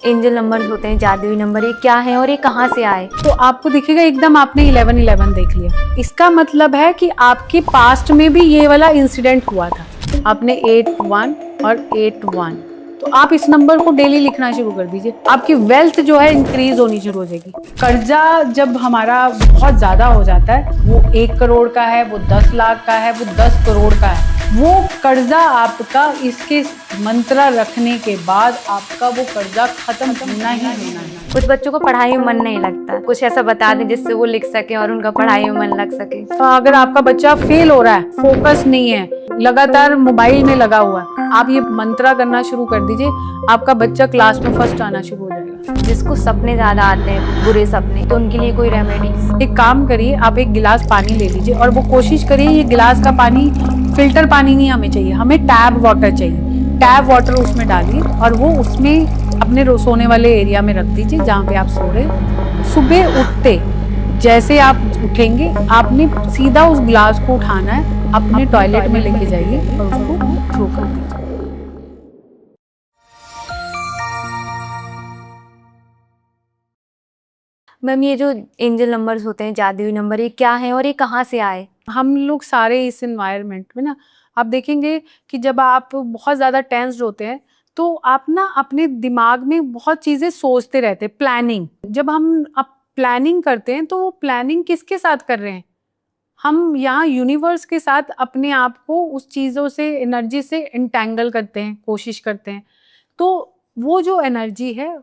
Angel numbers होते हैं, जादुई नंबर, ये क्या है और ये कहाँ से आए? तो आपको दिखेगा एकदम आपने 1111 देख लिया। इसका मतलब है कि आपके पास्ट में भी ये वाला इंसिडेंट हुआ था। आपने 81 और 81, तो आप इस नंबर को डेली लिखना शुरू कर दीजिए। आपकी वेल्थ जो है इंक्रीज होनी शुरू हो जाएगी। कर्जा जब हमारा बहुत ज्यादा हो जाता है, वो 1 करोड़ का है, वो 10 लाख का है, वो 10 करोड़ का है, वो कर्जा आपका इसके मंत्र रखने के बाद आपका वो कर्जा खत्म होना ही होना है। कुछ बच्चों को पढ़ाई में मन नहीं लगता, कुछ ऐसा बता दें जिससे वो लिख सके और उनका पढ़ाई में मन लग सके। तो अगर आपका बच्चा फेल हो रहा है, फोकस नहीं है, लगातार मोबाइल में लगा हुआ है, आप ये मंत्रा करना शुरू कर दीजिए, आपका बच्चा क्लास में फर्स्ट आना शुरू हो जाएगा। जिसको सपने ज्यादा आते हैं, बुरे सपने, तो उनके लिए कोई रेमेडीज? एक काम करिए, आप एक गिलास पानी ले लीजिए और वो कोशिश करिए ये गिलास का पानी फिल्टर पानी नहीं हमें चाहिए, हमें टैप वाटर चाहिए। टैप वाटर उसमें डालिए और वो उसमें अपने सोने वाले एरिया में रख दीजिए जहाँ पे आप सो रहे। सुबह उठते जैसे आप उठेंगे, आपने सीधा उस गिलास को उठाना है, अपने टॉयलेट में लेके जाइए और उसको थ्रो कर दीजिए। मैम, ये जो एंजल नंबर्स होते हैं, जादुई नंबर, ये क्या है और ये कहाँ से आए? हम लोग सारे इस एनवायरनमेंट में ना, आप देखेंगे कि जब आप बहुत ज़्यादा टेंस्ड होते हैं तो आप ना अपने दिमाग में बहुत चीज़ें सोचते रहते हैं। प्लानिंग, जब हम अब प्लानिंग करते हैं तो वो प्लानिंग किसके साथ कर रहे हैं? हम यहाँ यूनिवर्स के साथ अपने आप को उस चीज़ों से, एनर्जी से इंटैंगल करते हैं, कोशिश करते हैं। तो वो जो एनर्जी है,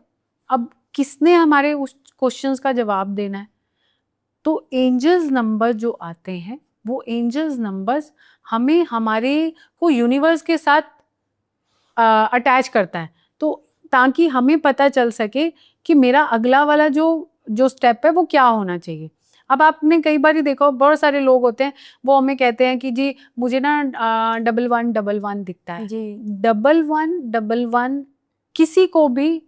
अब किसने हमारे उस क्वेश्चंस का जवाब देना है? तो एंजल्स नंबर जो आते हैं, वो एंजल्स नंबर्स हमें हमारे को यूनिवर्स के साथ अटैच करता है, तो ताकि हमें पता चल सके कि मेरा अगला वाला जो स्टेप है वो क्या होना चाहिए। अब आपने कई बार देखो, बहुत सारे लोग होते हैं, वो हमें कहते हैं कि जी मुझे ना 1111 दिखता है जी। 1111 किसी को भी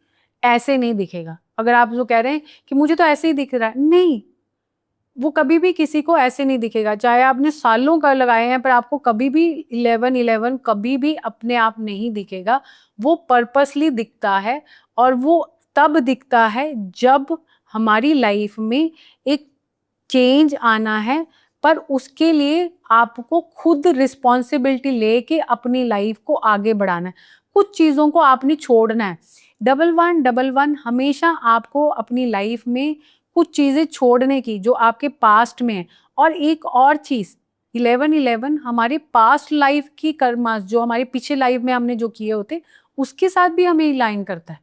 ऐसे नहीं दिखेगा। अगर आप जो कह रहे हैं कि मुझे तो ऐसे ही दिख रहा है, नहीं, वो कभी भी किसी को ऐसे नहीं दिखेगा। चाहे आपने सालों का लगाए हैं, पर आपको कभी भी 1111 कभी भी अपने आप नहीं दिखेगा। वो पर्पसली दिखता है और वो तब दिखता है जब हमारी लाइफ में एक चेंज आना है, पर उसके लिए आपको खुद रिस्पॉन्सिबिलिटी लेके अपनी लाइफ को आगे बढ़ाना है। कुछ चीज़ों को आपने छोड़ना है। 1111 हमेशा आपको अपनी लाइफ में कुछ चीज़ें छोड़ने की जो आपके पास्ट में है। और एक और चीज़, 1111 हमारे पास्ट लाइफ की कर्मा, जो हमारी पिछले लाइफ में हमने जो किए होते, उसके साथ भी हमें अलाइन करता है।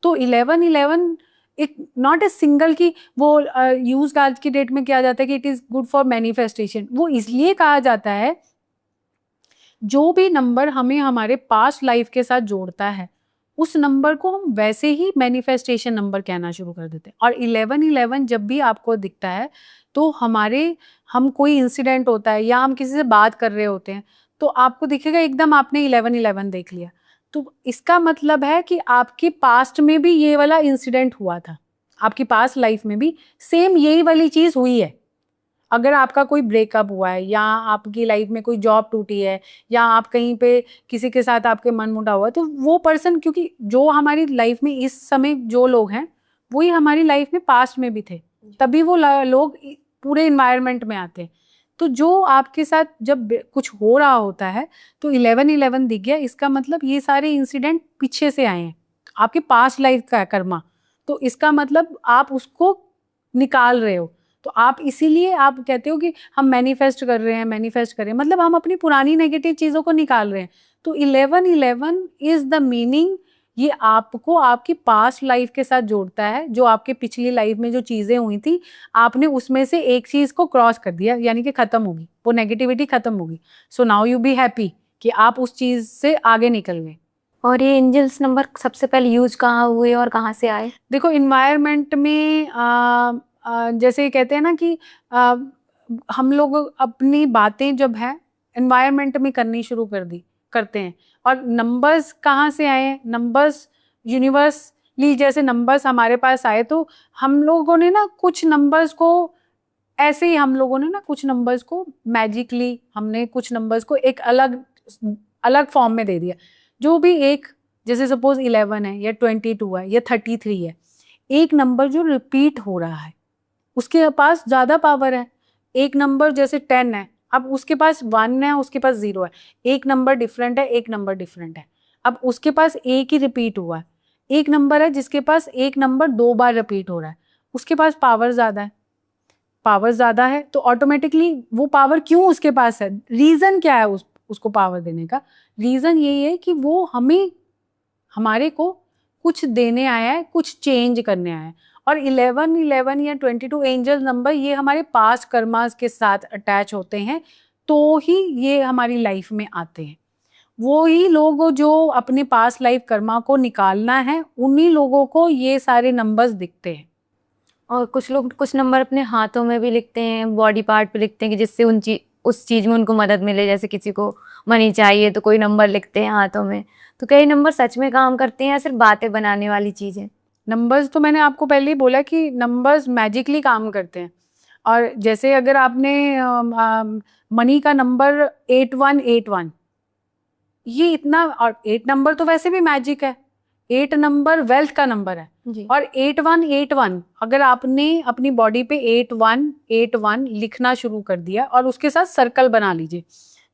तो 1111 एक नॉट ए सिंगल की वो यूज आज की डेट में किया जाता है कि it is good for manifestation. वो इसलिए कहा जाता है, जो भी नंबर हमें हमारे पास्ट लाइफ के साथ जोड़ता है, उस नंबर को हम वैसे ही मैनिफेस्टेशन नंबर कहना शुरू कर देते हैं। और 1111 जब भी आपको दिखता है तो हम कोई इंसिडेंट होता है या हम किसी से बात कर रहे होते हैं, तो आपको दिखेगा एकदम आपने 1111 देख लिया, तो इसका मतलब है कि आपके पास्ट में भी ये वाला इंसिडेंट हुआ था, आपकी पास्ट लाइफ में भी सेम यही वाली चीज हुई है। अगर आपका कोई ब्रेकअप हुआ है या आपकी लाइफ में कोई जॉब टूटी है या आप कहीं पे किसी के साथ आपके मनमुटाव हुआ, तो वो पर्सन, क्योंकि जो हमारी लाइफ में इस समय जो लोग हैं वही हमारी लाइफ में पास्ट में भी थे, तभी वो लोग पूरे इन्वायरमेंट में आते हैं। तो जो आपके साथ जब कुछ हो रहा होता है तो 1111 दिख गया, इसका मतलब ये सारे इंसिडेंट पीछे से आए हैं, आपके पास्ट लाइफ का कर्मा। तो इसका मतलब आप उसको निकाल रहे हो। तो आप इसीलिए आप कहते हो कि हम मैनिफेस्ट कर रहे हैं, मैनिफेस्ट कर रहे हैं, मतलब हम अपनी पुरानी नेगेटिव चीज़ों को निकाल रहे हैं। तो 1111 इज द मीनिंग, ये आपको आपकी पास्ट लाइफ के साथ जोड़ता है। जो आपके पिछली लाइफ में जो चीज़ें हुई थी, आपने उसमें से एक चीज़ को क्रॉस कर दिया, यानी कि ख़त्म होगी, वो नेगेटिविटी ख़त्म होगी। So now you be happy कि आप उस चीज़ से आगे निकल गए। और ये एंजल्स नंबर सबसे पहले यूज कहाँ हुए और कहाँ से आए? देखो, इन्वायरमेंट में जैसे कहते हैं ना कि हम लोग अपनी बातें जब है एनवायरनमेंट में करनी शुरू करते हैं। और नंबर्स कहाँ से आए हैं? नंबर्स यूनिवर्सली जैसे नंबर्स हमारे पास आए, तो हम लोगों ने ना कुछ नंबर्स को ऐसे ही, हम लोगों ने ना कुछ नंबर्स को मैजिकली, हमने कुछ नंबर्स को एक अलग अलग फॉर्म में दे दिया। जो भी एक जैसे सपोज 11 है या 22 है या 33 है, एक नंबर जो रिपीट हो रहा है उसके पास ज़्यादा पावर है। एक नंबर जैसे 10 है, अब उसके पास 1 है, उसके पास 0 है, एक नंबर डिफरेंट है, एक नंबर डिफरेंट है, अब उसके पास एक ही रिपीट हुआ है। एक नंबर है जिसके पास एक नंबर 2 बार रिपीट हो रहा है, उसके पास पावर ज़्यादा है। पावर ज़्यादा है तो ऑटोमेटिकली वो पावर क्यों उसके पास है, रीज़न क्या है उसको पावर देने का? रीज़न यही है कि वो हमारे को कुछ देने आया है, कुछ चेंज करने आया है। और 11 या 22 एंजल नंबर ये हमारे पास्ट कर्मास के साथ अटैच होते हैं, तो ही ये हमारी लाइफ में आते हैं। वो ही लोग जो अपने पास्ट लाइफ कर्मा को निकालना है, उन्हीं लोगों को ये सारे नंबर्स दिखते हैं। और कुछ लोग कुछ नंबर अपने हाथों में भी लिखते हैं, बॉडी पार्ट पे लिखते हैं कि जिससे उस चीज़ में उनको मदद मिले। जैसे किसी को मनी चाहिए तो कोई नंबर लिखते हैं हाथों में। तो कई नंबर सच में काम करते हैं या सिर्फ बातें बनाने वाली चीज़ है? नंबर्स तो मैंने आपको पहले ही बोला कि नंबर्स मैजिकली काम करते हैं। और जैसे अगर आपने मनी का नंबर 8181, ये इतना, और 8 नंबर तो वैसे भी मैजिक है, 8 नंबर वेल्थ का नंबर है जी। और 8181 अगर आपने अपनी बॉडी पे 8181 लिखना शुरू कर दिया और उसके साथ सर्कल बना लीजिए।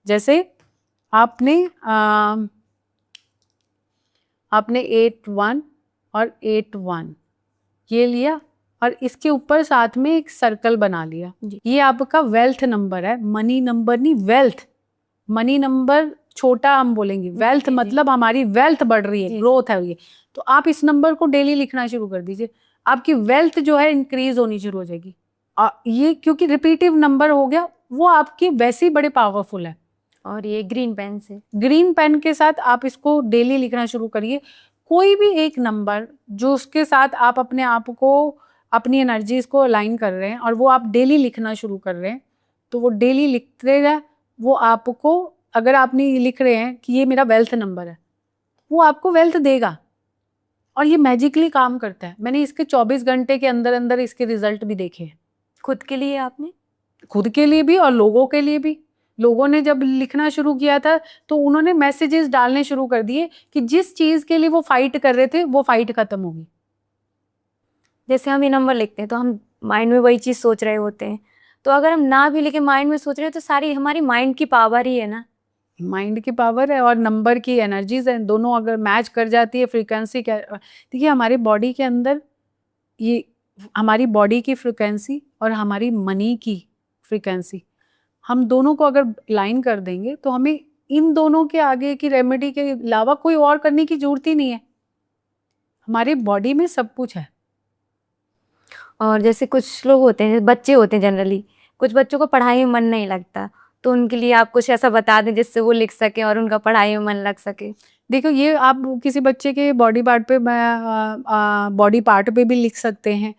जैसे आपने 81 और 81 ये लिया और इसके ऊपर साथ में एक सर्कल बना लिया। ये आपका वेल्थ नंबर है, मनी नंबर नहीं, वेल्थ। मनी नंबर छोटा हम बोलेंगे, वेल्थ मतलब हमारी वेल्थ बढ़ रही है, ग्रोथ है ये। तो आप इस नंबर को डेली लिखना शुरू कर दीजिए, आपकी वेल्थ जो है इंक्रीज होनी शुरू हो जाएगी। ये क्योंकि रिपीटिव नंबर हो गया, वो आपकी वैसे ही बड़े पावरफुल है। और ये ग्रीन पेन से, ग्रीन पेन के साथ आप इसको डेली लिखना शुरू करिए। कोई भी एक नंबर जो उसके साथ आप अपने आप को, अपनी एनर्जीज को अलाइन कर रहे हैं और वो आप डेली लिखना शुरू कर रहे हैं, तो वो डेली लिखते रहे, वो आपको, अगर आपने ये लिख रहे हैं कि ये मेरा वेल्थ नंबर है, वो आपको वेल्थ देगा और ये मैजिकली काम करता है। मैंने इसके 24 घंटे के अंदर अंदर इसके रिजल्ट भी देखे हैं। खुद के लिए आपने? खुद के लिए भी और लोगों के लिए भी। लोगों ने जब लिखना शुरू किया था तो उन्होंने मैसेजेस डालने शुरू कर दिए कि जिस चीज के लिए वो फाइट कर रहे थे वो फाइट खत्म होगी। जैसे हम ये नंबर लिखते हैं तो हम माइंड में वही चीज़ सोच रहे होते हैं, तो अगर हम ना भी लिखे माइंड में सोच रहे हो तो सारी हमारी माइंड की पावर ही है ना। माइंड की पावर है और नंबर की एनर्जीज है, दोनों अगर मैच कर जाती है फ्रीक्वेंसी क्या। देखिए हमारी बॉडी के अंदर ये हमारी बॉडी की फ्रीक्वेंसी और हमारी मनी की फ्रीक्वेंसी, हम दोनों को अगर लाइन कर देंगे तो हमें इन दोनों के आगे की रेमेडी के अलावा कोई और करने की जरूरत ही नहीं है। हमारी बॉडी में सब कुछ है। और जैसे कुछ लोग होते हैं, बच्चे होते हैं जनरली, कुछ बच्चों को पढ़ाई में मन नहीं लगता, तो उनके लिए आप कुछ ऐसा बता दें जिससे वो लिख सके और उनका पढ़ाई में मन लग सके। देखो ये आप किसी बच्चे के बॉडी पार्ट पे बॉडी पार्ट पे भी लिख सकते हैं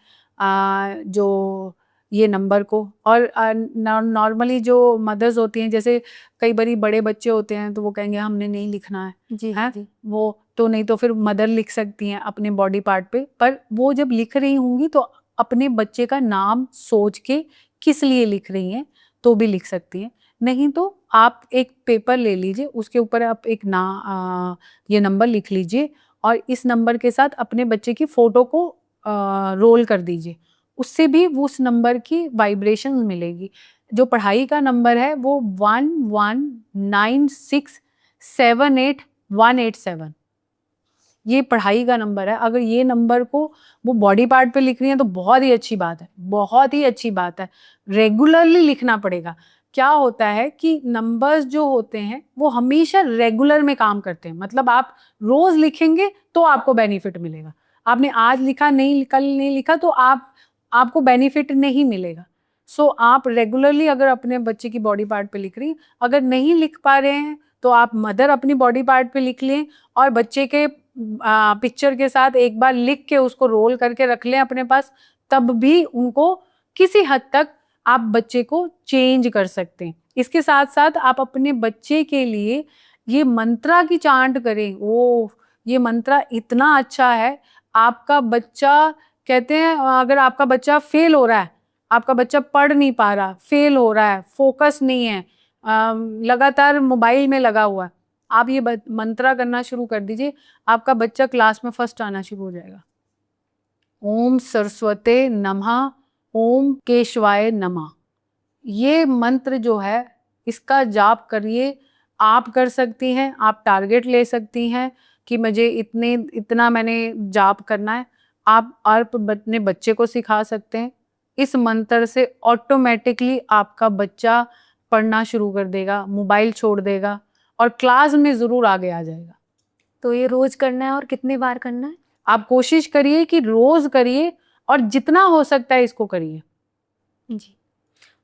जो ये नंबर को। और नॉर्मली जो मदर्स होती हैं, जैसे कई बारी बड़े बच्चे होते हैं तो वो कहेंगे हमने नहीं लिखना है, जी है जी। वो तो, नहीं तो फिर मदर लिख सकती हैं अपने बॉडी पार्ट पे। पर वो जब लिख रही होंगी तो अपने बच्चे का नाम सोच के किस लिए लिख रही हैं तो भी लिख सकती हैं। नहीं तो आप एक पेपर ले लीजिए, उसके ऊपर आप एक ये नंबर लिख लीजिए और इस नंबर के साथ अपने बच्चे की फोटो को रोल कर दीजिए, उससे भी उस नंबर की वाइब्रेशन मिलेगी। जो पढ़ाई का नंबर है वो 119678187, ये पढ़ाई का नंबर है। अगर ये नंबर को वो बॉडी पार्ट पे लिख रही हैं तो बहुत ही अच्छी बात है, बहुत ही अच्छी बात है। रेगुलरली लिखना पड़ेगा। क्या होता है कि नंबर्स जो होते हैं वो हमेशा रेगुलर में काम करते हैं, मतलब आप रोज लिखेंगे तो आपको बेनिफिट मिलेगा। आपने आज लिखा, नहीं कल नहीं लिखा, तो आपको बेनिफिट नहीं मिलेगा। सो आप रेगुलरली अगर अपने बच्चे की बॉडी पार्ट पे लिख रही हैं, अगर नहीं लिख पा रहे हैं तो आप मदर अपनी बॉडी पार्ट पे लिख लें और बच्चे के पिक्चर के साथ एक बार लिख के उसको रोल करके रख लें अपने पास, तब भी उनको किसी हद तक आप बच्चे को चेंज कर सकते हैं। इसके साथ साथ आप अपने बच्चे के लिए ये मंत्रा की चांट करें। ओह, ये मंत्रा इतना अच्छा है। आपका बच्चा, कहते हैं अगर आपका बच्चा फेल हो रहा है, आपका बच्चा पढ़ नहीं पा रहा, फेल हो रहा है, फोकस नहीं है, लगातार मोबाइल में लगा हुआ है, आप ये मंत्रा करना शुरू कर दीजिए, आपका बच्चा क्लास में फर्स्ट आना शुरू हो जाएगा। ओम सरस्वते नमः, ओम केशवाय नमः। ये मंत्र जो है इसका जाप करिए। आप कर सकती हैं, आप टारगेट ले सकती हैं कि मुझे इतना मैंने जाप करना है। आप अपने बच्चे को सिखा सकते हैं। इस मंत्र से ऑटोमेटिकली आपका बच्चा पढ़ना शुरू कर देगा, मोबाइल छोड़ देगा और क्लास में ज़रूर आगे आ जाएगा। तो ये रोज करना है और कितनी बार करना है? आप कोशिश करिए कि रोज़ करिए और जितना हो सकता है इसको करिए। जी।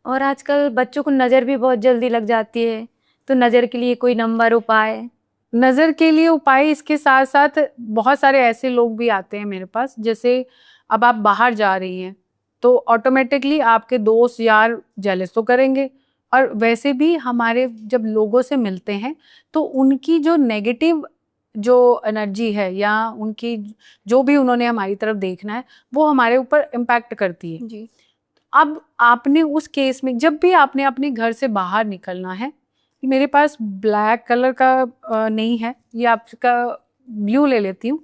और आजकल बच्चों को नज़र भी बहुत जल्दी लग जाती है, तो नज़र के लिए कोई नंबर, उपाय? नज़र के लिए उपाय इसके साथ साथ बहुत सारे ऐसे लोग भी आते हैं मेरे पास, जैसे अब आप बाहर जा रही हैं तो ऑटोमेटिकली आपके दोस्त यार जेलस तो करेंगे, और वैसे भी हमारे जब लोगों से मिलते हैं तो उनकी जो नेगेटिव जो एनर्जी है या उनकी जो भी उन्होंने हमारी तरफ देखना है वो हमारे ऊपर इम्पैक्ट करती है। जी। अब आपने उस केस में जब भी आपने अपने घर से बाहर निकलना है, मेरे पास ब्लैक कलर का नहीं है, ये आपका ब्लू ले लेती हूँ।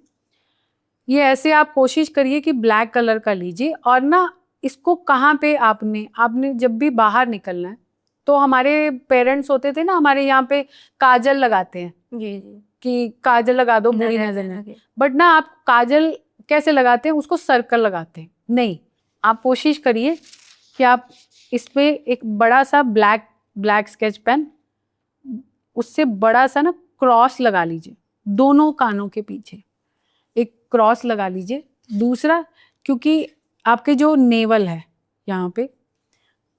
ये ऐसे आप कोशिश करिए कि ब्लैक कलर का लीजिए, और ना इसको कहाँ पे आपने जब भी बाहर निकलना है तो हमारे पेरेंट्स होते थे ना, हमारे यहाँ पे काजल लगाते हैं जी जी। कि काजल लगा दो बुरी नजर नजर में, बट ना आप काजल कैसे लगाते हैं, उसको सर्कल लगाते हैं। नहीं, आप कोशिश करिए कि आप इस पे एक बड़ा सा ब्लैक स्केच पेन, उससे बड़ा सा ना क्रॉस लगा लीजिए दोनों कानों के पीछे, एक क्रॉस लगा लीजिए। दूसरा, क्योंकि आपके जो नेवल है यहाँ पे,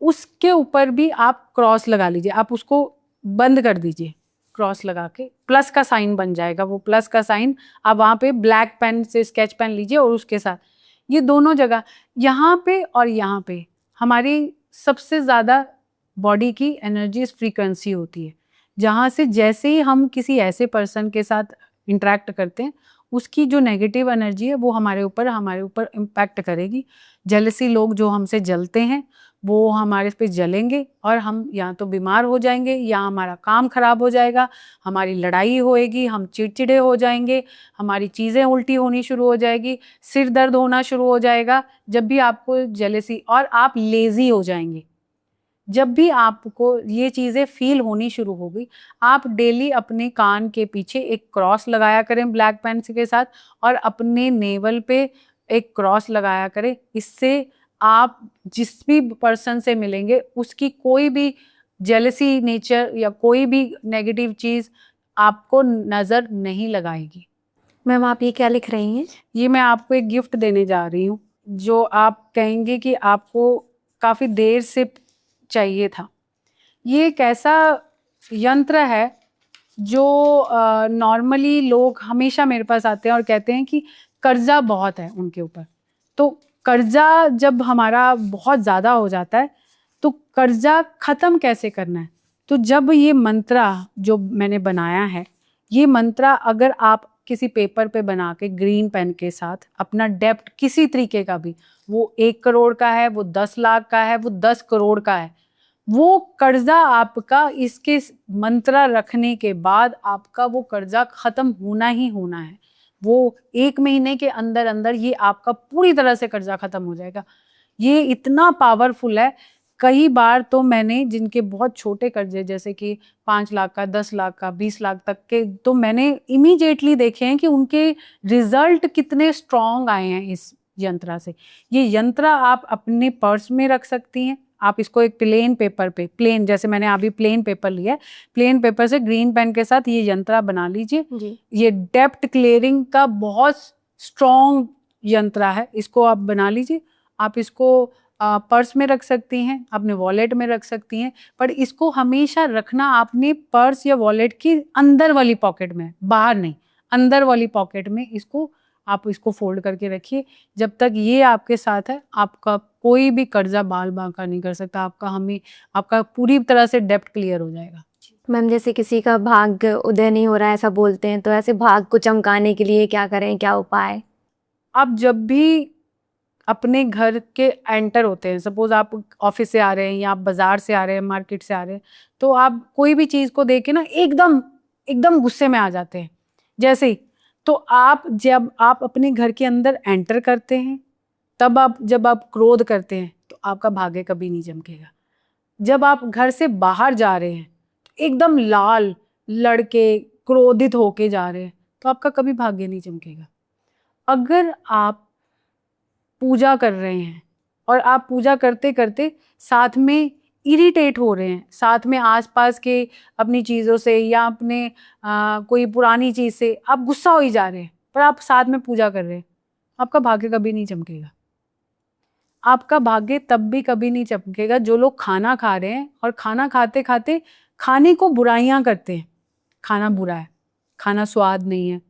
उसके ऊपर भी आप क्रॉस लगा लीजिए। आप उसको बंद कर दीजिए, क्रॉस लगा के प्लस का साइन बन जाएगा। वो प्लस का साइन आप वहाँ पे ब्लैक पेन से स्केच पेन लीजिए, और उसके साथ ये दोनों जगह, यहाँ पे और यहाँ पे, हमारी सबसे ज़्यादा बॉडी की एनर्जी फ्रीक्वेंसी होती है, जहाँ से जैसे ही हम किसी ऐसे पर्सन के साथ इंटरेक्ट करते हैं उसकी जो नेगेटिव एनर्जी है वो हमारे ऊपर इम्पैक्ट करेगी। जेलसी लोग जो हमसे जलते हैं वो हमारे पे जलेंगे, और हम या तो बीमार हो जाएंगे या हमारा काम खराब हो जाएगा, हमारी लड़ाई होएगी, हम चिड़चिड़े हो जाएंगे, हमारी चीज़ें उल्टी होनी शुरू हो जाएगी, सिर दर्द होना शुरू हो जाएगा जब भी आपको जेलसी, और आप लेज़ी हो जाएंगे। जब भी आपको ये चीज़ें फील होनी शुरू होगी, आप डेली अपने कान के पीछे एक क्रॉस लगाया करें ब्लैक पेन के साथ, और अपने नेवल पे एक क्रॉस लगाया करें। इससे आप जिस भी पर्सन से मिलेंगे उसकी कोई भी जेलसी नेचर या कोई भी नेगेटिव चीज़ आपको नज़र नहीं लगाएगी। मैम, आप ये क्या लिख रही हैं? ये मैं आपको एक गिफ्ट देने जा रही हूँ, जो आप कहेंगे कि आपको काफ़ी देर से चाहिए था। ये एक ऐसा यंत्र है जो नॉर्मली लोग हमेशा मेरे पास आते हैं और कहते हैं कि कर्जा बहुत है उनके ऊपर। तो कर्जा जब हमारा बहुत ज़्यादा हो जाता है तो कर्जा ख़त्म कैसे करना है? तो जब ये मंत्रा जो मैंने बनाया है, ये मंत्रा अगर आप किसी पेपर पे बना के ग्रीन पेन के साथ अपना डेब्ट किसी तरीके का भी, वो 1 करोड़ का है, वो 10 लाख का है, वो 10 करोड़ का है, वो कर्जा आपका इसके मंत्रा रखने के बाद आपका वो कर्जा खत्म होना ही होना है। वो 1 महीने के अंदर अंदर ये आपका पूरी तरह से कर्जा खत्म हो जाएगा। ये इतना पावरफुल है। कई बार तो मैंने जिनके बहुत छोटे कर्जे, जैसे कि 5 लाख का, 10 लाख का, 20 लाख तक के, तो मैंने इमीडिएटली देखे हैं कि उनके रिजल्ट कितने स्ट्रॉन्ग आए हैं इस यंत्रा से। ये यंत्रा आप अपने पर्स में रख सकती हैं। आप इसको एक प्लेन पेपर पे, प्लेन जैसे मैंने अभी प्लेन पेपर लिया है, प्लेन पेपर से ग्रीन पेन के साथ ये यंत्रा बना लीजिए। जी। ये डेप्ट क्लियरिंग का बहुत स्ट्रॉन्ग यंत्रा है, इसको आप बना लीजिए। आप इसको पर्स में रख सकती हैं, अपने वॉलेट में रख सकती हैं, पर इसको हमेशा रखना आपने पर्स या वॉलेट की अंदर वाली पॉकेट में, बाहर नहीं, अंदर वाली पॉकेट में इसको आप इसको फोल्ड करके रखिए। जब तक ये आपके साथ है, आपका कोई भी कर्जा बाल बांका नहीं कर सकता। आपका पूरी तरह से डेब्ट क्लियर हो जाएगा। मैम, जैसे किसी का भाग्य उदय नहीं हो रहा है ऐसा बोलते हैं, तो ऐसे भाग्य को चमकाने के लिए क्या करें, क्या उपाय? आप जब भी अपने घर के एंटर होते हैं, सपोज आप ऑफिस से आ रहे हैं या आप बाजार से आ रहे हैं, मार्केट से आ रहे हैं, तो आप कोई भी चीज़ को देख के ना एकदम एकदम गुस्से में आ जाते हैं। जैसे ही तो आप जब आप अपने घर के अंदर एंटर करते हैं, तब आप जब आप क्रोध करते हैं तो आपका भाग्य कभी नहीं चमकेगा। जब आप घर से बाहर जा रहे हैं तो एकदम लाल लड़के क्रोधित होके जा रहे हैं तो आपका कभी भाग्य नहीं चमकेगा। अगर आप पूजा कर रहे हैं और आप पूजा करते करते साथ में इरिटेट हो रहे हैं, साथ में आसपास के अपनी चीज़ों से या अपने कोई पुरानी चीज़ से आप गुस्सा हो ही जा रहे हैं, पर आप साथ में पूजा कर रहे हैं, आपका भाग्य कभी नहीं चमकेगा। आपका भाग्य तब भी कभी नहीं चमकेगा जो लोग खाना खा रहे हैं और खाना खाते खाते खाने को बुराइयां करते हैं। खाना बुरा है, खाना स्वाद नहीं है,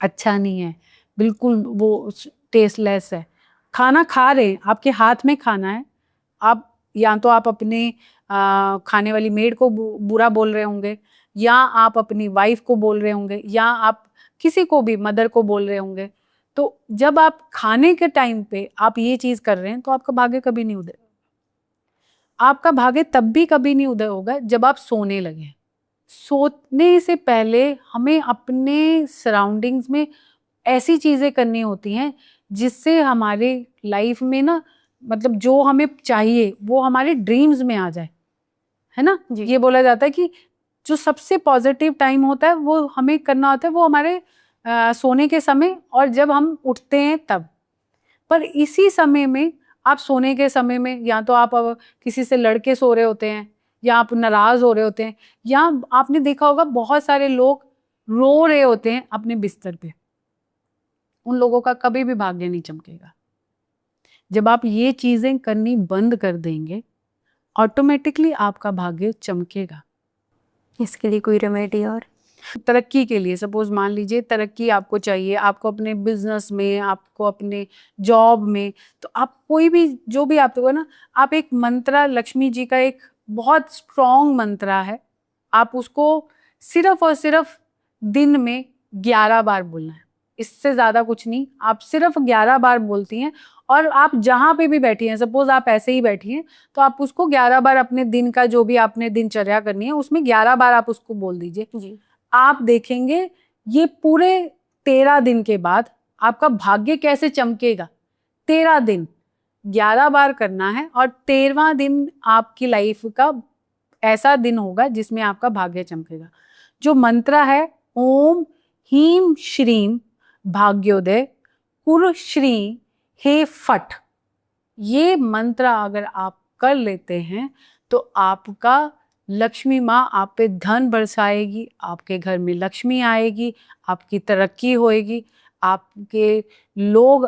अच्छा नहीं है, बिल्कुल वो टेस्टलेस है। खाना खा रहे हैं, आपके हाथ में खाना है, आप या तो आप अपने खाने वाली मेड को बुरा बोल रहे होंगे, या आप अपनी वाइफ को बोल रहे होंगे, या आप किसी को भी मदर को बोल रहे होंगे। तो जब आप खाने के टाइम पे आप ये चीज कर रहे हैं तो आपका भाग्य कभी नहीं उदय। आपका भाग्य तब भी कभी नहीं उदय होगा जब आप सोने लगे। सोने से पहले हमें अपने सराउंडिंग्स में ऐसी चीजें करनी होती हैं जिससे हमारे लाइफ में ना, मतलब जो हमें चाहिए वो हमारे ड्रीम्स में आ जाए, है ना। ये बोला जाता है कि जो सबसे पॉजिटिव टाइम होता है वो हमें करना होता है वो हमारे सोने के समय और जब हम उठते हैं तब। पर इसी समय में आप सोने के समय में या तो आप किसी से लड़के सो रहे होते हैं, या आप नाराज हो रहे होते हैं, या आपने देखा होगा बहुत सारे लोग रो रहे होते हैं अपने बिस्तर पे। उन लोगों का कभी भी भाग्य नहीं चमकेगा। जब आप ये चीजें करनी बंद कर देंगे ऑटोमेटिकली आपका भाग्य चमकेगा। इसके लिए कोई रेमेडी? और तरक्की के लिए, सपोज मान लीजिए तरक्की आपको चाहिए, आपको अपने बिजनेस में, आपको अपने जॉब में, तो आप कोई भी जो भी आपको ना, आप एक मंत्रा, लक्ष्मी जी का एक बहुत स्ट्रॉन्ग मंत्रा है, आप उसको सिर्फ और सिर्फ दिन में 11 बार बोलना है, इससे ज्यादा कुछ नहीं। आप सिर्फ 11 बार बोलती हैं और आप जहां पे भी बैठी हैं, सपोज आप ऐसे ही बैठी हैं, तो आप उसको 11 बार अपने दिन का जो भी आपने दिनचर्या करनी है उसमें 11 बार आप उसको बोल दीजिए जी। आप देखेंगे ये पूरे 13 दिन के बाद आपका भाग्य कैसे चमकेगा। 13 दिन 11 बार करना है और 13वां दिन आपकी लाइफ का ऐसा दिन होगा जिसमें आपका भाग्य चमकेगा। जो मंत्र है ओम हीम श्रीम भाग्योदय कुर श्री हे फट, ये मंत्र अगर आप कर लेते हैं तो आपका लक्ष्मी माँ आप पे धन बरसाएगी, आपके घर में लक्ष्मी आएगी, आपकी तरक्की होएगी, आपके लोग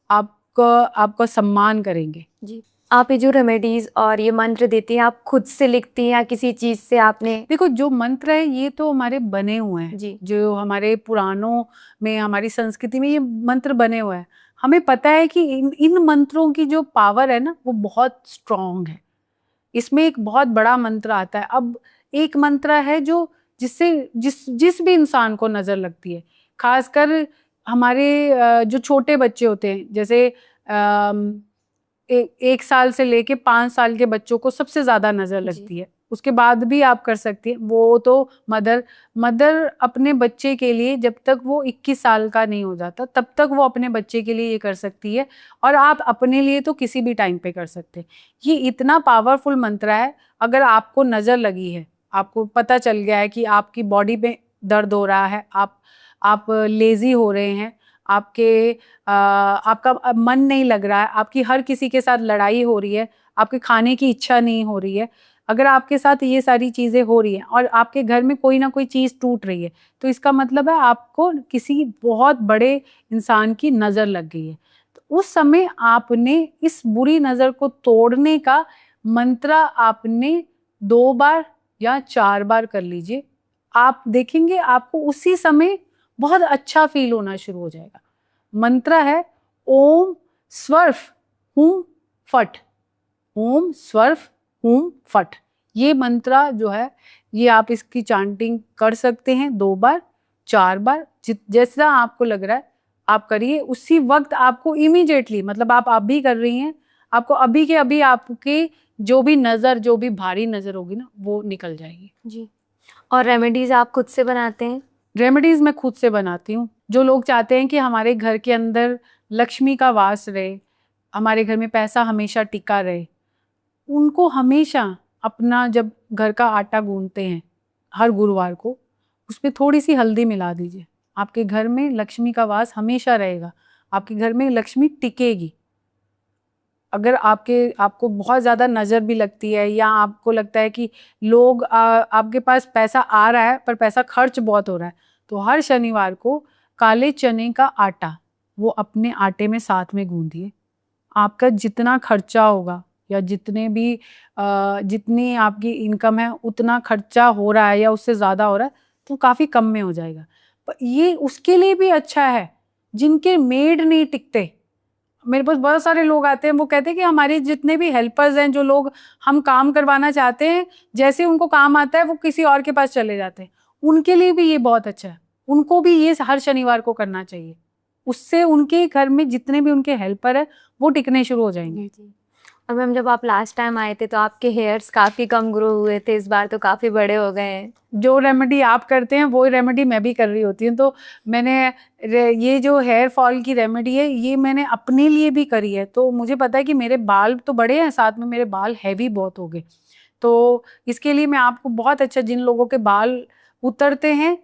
आपका सम्मान करेंगे जी। आप ये जो रेमेडीज और ये मंत्र देती हैं, आप खुद से लिखती हैं या किसी चीज से आपने? देखो, जो मंत्र है ये तो हमारे बने हुए हैं जी, जो हमारे पुराणों में, हमारी संस्कृति में ये मंत्र बने हुए हैं। हमें पता है कि इन मंत्रों की जो पावर है ना वो बहुत स्ट्रांग है। इसमें एक बहुत बड़ा मंत्र आता है। अब एक मंत्र है जो जिससे जिस भी इंसान को नजर लगती है, खासकर हमारे जो छोटे बच्चे होते हैं, जैसे 1 साल से लेके 5 साल के बच्चों को सबसे ज्यादा नजर लगती है। उसके बाद भी आप कर सकती हैं, वो तो मदर अपने बच्चे के लिए जब तक वो 21 साल का नहीं हो जाता तब तक वो अपने बच्चे के लिए ये कर सकती है, और आप अपने लिए तो किसी भी टाइम पे कर सकते हैं। ये इतना पावरफुल मंत्र है। अगर आपको नजर लगी है, आपको पता चल गया है कि आपकी बॉडी में दर्द हो रहा है, आप लेजी हो रहे हैं, आपका मन नहीं लग रहा है, आपकी हर किसी के साथ लड़ाई हो रही है, आपके खाने की इच्छा नहीं हो रही है, अगर आपके साथ ये सारी चीजें हो रही हैं और आपके घर में कोई ना कोई चीज टूट रही है, तो इसका मतलब है आपको किसी बहुत बड़े इंसान की नजर लग गई है। तो उस समय आपने इस बुरी नजर को तोड़ने का मंत्र आपने 2 बार या 4 बार कर लीजिए। आप देखेंगे आपको उसी समय बहुत अच्छा फील होना शुरू हो जाएगा। मंत्र है ओम स्वर्फ हुम फट, ओम स्वर्फ हुम फट। ये मंत्र जो है ये आप इसकी चांटिंग कर सकते हैं 2 बार 4 बार, जैसा आपको लग रहा है आप करिए। उसी वक्त आपको इमीडिएटली, मतलब आप अभी कर रही हैं, आपको अभी के अभी आपके जो भी भारी नजर होगी ना वो निकल जाएगी जी। और रेमेडीज आप खुद से बनाते हैं? रेमेडीज मैं खुद से बनाती हूँ। जो लोग चाहते हैं कि हमारे घर के अंदर लक्ष्मी का वास रहे, हमारे घर में पैसा हमेशा टिका रहे, उनको हमेशा अपना जब घर का आटा गूंथते हैं हर गुरुवार को, उसमें थोड़ी सी हल्दी मिला दीजिए। आपके घर में लक्ष्मी का वास हमेशा रहेगा, आपके घर में लक्ष्मी टिकेगी। अगर आपको बहुत ज़्यादा नज़र भी लगती है या आपको लगता है कि लोग आपके पास पैसा आ रहा है पर पैसा खर्च बहुत हो रहा है, तो हर शनिवार को काले चने का आटा वो अपने आटे में साथ में गूंदिए। आपका जितना खर्चा होगा या जितनी आपकी इनकम है उतना खर्चा हो रहा है या उससे ज़्यादा हो रहा है तो काफ़ी कम में हो जाएगा। पर ये उसके लिए भी अच्छा है जिनके मेड नहीं टिकते। मेरे पास बहुत सारे लोग आते हैं, वो कहते हैं कि हमारे जितने भी हेल्पर्स हैं, जो लोग हम काम करवाना चाहते हैं, जैसे उनको काम आता है वो किसी और के पास चले जाते हैं। उनके लिए भी ये बहुत अच्छा है, उनको भी ये हर शनिवार को करना चाहिए। उससे उनके घर में जितने भी उनके हेल्पर है वो टिकने शुरू हो जाएंगे। जी। और मैम जब आप लास्ट टाइम आए थे तो आपके हेयर्स काफ़ी कम ग्रो हुए थे, इस बार तो काफ़ी बड़े हो गए हैं। जो रेमेडी आप करते हैं वो रेमेडी मैं भी कर रही होती हूँ। तो मैंने ये जो हेयर फॉल की रेमेडी है ये मैंने अपने लिए भी करी है। तो मुझे पता है कि मेरे बाल तो बड़े हैं, साथ में मेरे बाल हैवी बहुत हो गए। तो इसके लिए मैं आपको बहुत अच्छा, जिन लोगों के बाल उतरते हैं,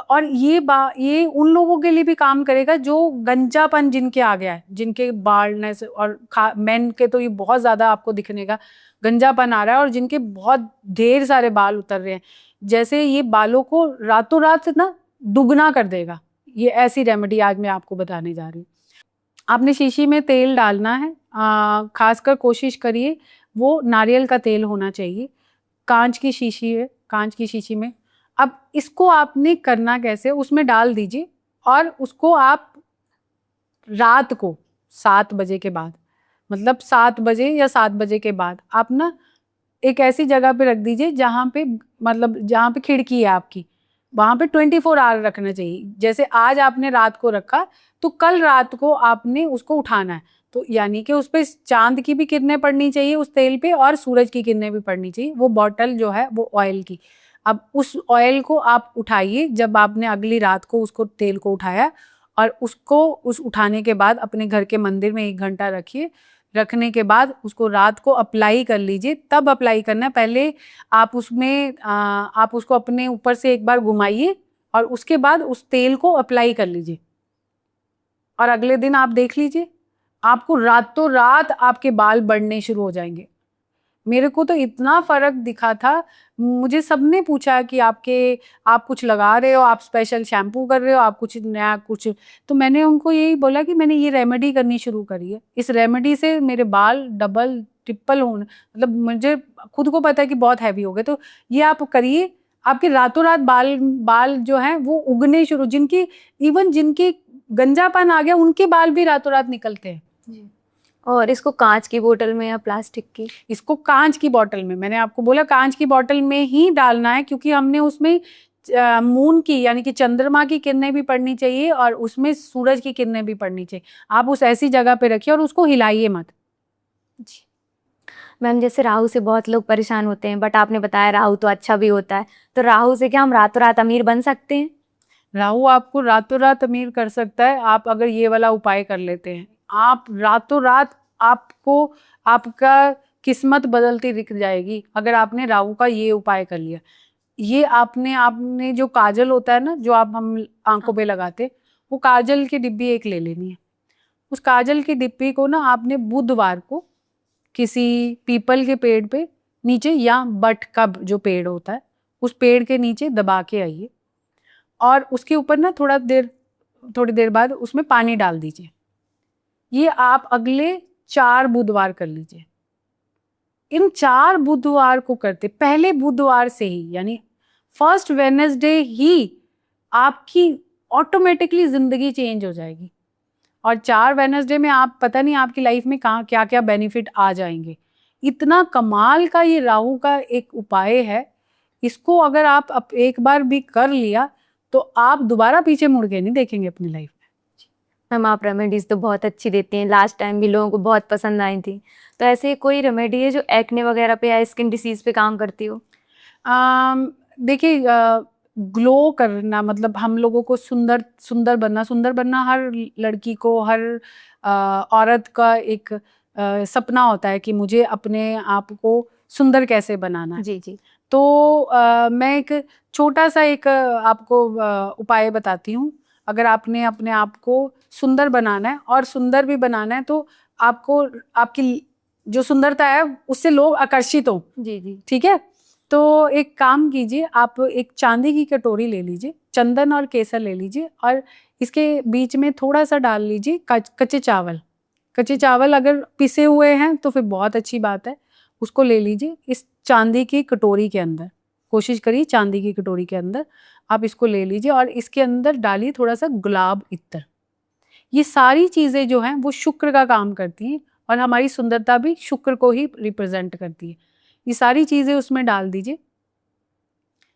और ये उन लोगों के लिए भी काम करेगा जो गंजापन जिनके आ गया है, जिनके बालनेस और मेन के तो ये बहुत ज़्यादा आपको दिखने का गंजापन आ रहा है, और जिनके बहुत ढेर सारे बाल उतर रहे हैं, जैसे ये बालों को रातों रात ना दुगना कर देगा। ये ऐसी रेमेडी आज मैं आपको बताने जा रही हूँ। आपने शीशी में तेल डालना है, खासकर कोशिश करिए वो नारियल का तेल होना चाहिए। कांच की शीशी है, कांच की शीशी में अब इसको आपने करना कैसे, उसमें डाल दीजिए और उसको आप रात को 7 बजे के बाद, मतलब 7 बजे या 7 बजे के बाद आप ना एक ऐसी जगह पे रख दीजिए जहाँ पे, मतलब जहाँ पे खिड़की है आपकी, वहाँ पे 24 आवर रखना चाहिए। जैसे आज आपने रात को रखा तो कल रात को आपने उसको उठाना है, तो यानी कि उस पर चांद की भी किरणें पड़नी चाहिए उस तेल पे, और सूरज की किरणें भी पड़नी चाहिए। वो बॉटल जो है वो ऑयल की, अब उस ऑयल को आप उठाइए जब आपने अगली रात को उसको तेल को उठाया, और उसको उस उठाने के बाद अपने घर के मंदिर में 1 घंटा रखिए। रखने के बाद उसको रात को अप्लाई कर लीजिए। तब अप्लाई करना है, पहले आप आप उसको अपने ऊपर से एक बार घुमाइए और उसके बाद उस तेल को अप्लाई कर लीजिए, और अगले दिन आप देख लीजिए आपको रातों रात आपके बाल बढ़ने शुरू हो जाएंगे। मेरे को तो इतना फर्क दिखा था, मुझे सबने पूछा कि आप कुछ लगा रहे हो, आप स्पेशल शैम्पू कर रहे हो, आप कुछ नया कुछ, तो मैंने उनको यही बोला कि मैंने ये रेमेडी करनी शुरू करी है। इस रेमेडी से मेरे बाल डबल ट्रिपल होने, मतलब मुझे खुद को पता है कि बहुत हैवी हो गए, तो ये आप करिए, आपके रातों रात बाल जो हैं वो उगने शुरू, जिनकी गंजापन आ गया उनके बाल भी रातों रात निकलते हैं। जी। और इसको कांच की बोतल में या प्लास्टिक की? इसको कांच की बोतल में, मैंने आपको बोला कांच की बोतल में ही डालना है, क्योंकि हमने उसमें मून की यानी कि चंद्रमा की किरणें भी पड़नी चाहिए और उसमें सूरज की किरणें भी पड़नी चाहिए। आप उस ऐसी जगह पे रखिए और उसको हिलाइए मत। जी। मैम जैसे राहु से बहुत लोग परेशान होते हैं, बट आपने बताया राहु तो अच्छा भी होता है, तो राहु से क्या हम रातों रात अमीर बन सकते हैं? राहु आपको रातों रात अमीर कर सकता है, आप अगर ये वाला उपाय कर लेते हैं। आप रातों रात आपको आपका किस्मत बदलती दिख जाएगी अगर आपने राहु का ये उपाय कर लिया। ये आपने जो काजल होता है ना, जो हम आंखों पे लगाते, वो काजल की डिब्बी एक ले लेनी है। उस काजल की डिब्बी को ना आपने बुधवार को किसी पीपल के पेड़ पे नीचे, या बट का जो पेड़ होता है उस पेड़ के नीचे दबा के आइए, और उसके ऊपर ना थोड़ी देर बाद उसमें पानी डाल दीजिए। ये आप अगले 4 बुधवार कर लीजिए। इन 4 बुधवार को करते, पहले बुधवार से ही यानी फर्स्ट वेडनेसडे ही आपकी ऑटोमेटिकली जिंदगी चेंज हो जाएगी। और 4 वेडनेसडे में आप पता नहीं आपकी लाइफ में कहाँ क्या क्या बेनिफिट आ जाएंगे। इतना कमाल का ये राहु का एक उपाय है, इसको अगर आप एक बार भी कर लिया तो आप दोबारा पीछे मुड़ के नहीं देखेंगे अपनी लाइफ में। मैम आप रेमेडीज तो बहुत अच्छी देती हैं, लास्ट टाइम भी लोगों को बहुत पसंद आई थी, तो ऐसे कोई रेमेडी है जो एक्ने वगैरह पे या स्किन डिसीज पे काम करती हो? देखिए ग्लो करना मतलब हम लोगों को सुंदर सुंदर बनना हर लड़की को, हर औरत का एक सपना होता है कि मुझे अपने आप को सुंदर कैसे बनाना है। जी जी। तो मैं एक छोटा सा एक आपको उपाय बताती हूँ। अगर आपने अपने आप को सुंदर बनाना है और सुंदर भी बनाना है तो आपको आपकी जो सुंदरता है उससे लोग आकर्षित हों। जी जी। ठीक है, तो एक काम कीजिए, आप एक चांदी की कटोरी ले लीजिए, चंदन और केसर ले लीजिए और इसके बीच में थोड़ा सा डाल लीजिए कच्चे चावल। कच्चे चावल अगर पिसे हुए हैं तो फिर बहुत अच्छी बात है, उसको ले लीजिए इस चांदी की कटोरी के अंदर। कोशिश करिए चांदी की कटोरी के अंदर आप इसको ले लीजिए और इसके अंदर डालिए थोड़ा सा गुलाब इत्र। ये सारी चीज़ें जो हैं वो शुक्र का काम करती हैं और हमारी सुंदरता भी शुक्र को ही रिप्रेजेंट करती है। ये सारी चीज़ें उसमें डाल दीजिए।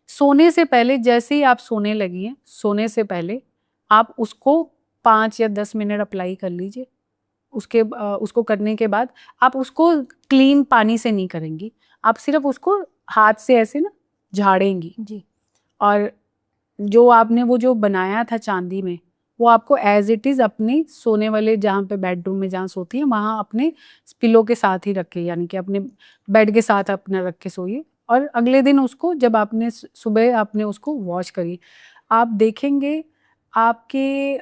सोने से पहले, जैसे ही आप सोने लगी हैं, सोने से पहले आप उसको 5 या 10 मिनट अप्लाई कर लीजिए। उसको करने के बाद आप उसको क्लीन पानी से नहीं करेंगी, आप सिर्फ उसको हाथ से ऐसे ना झाड़ेंगी जी। और जो आपने वो जो बनाया था चांदी में, वो आपको एज इट इज़ अपने सोने वाले जहाँ पे बेडरूम में जहाँ सोती हैं वहाँ अपने पिलो के साथ ही रखे, यानी कि अपने बेड के साथ अपना रख के सोइए। और अगले दिन उसको जब आपने सुबह आपने उसको वॉश करी, आप देखेंगे आपके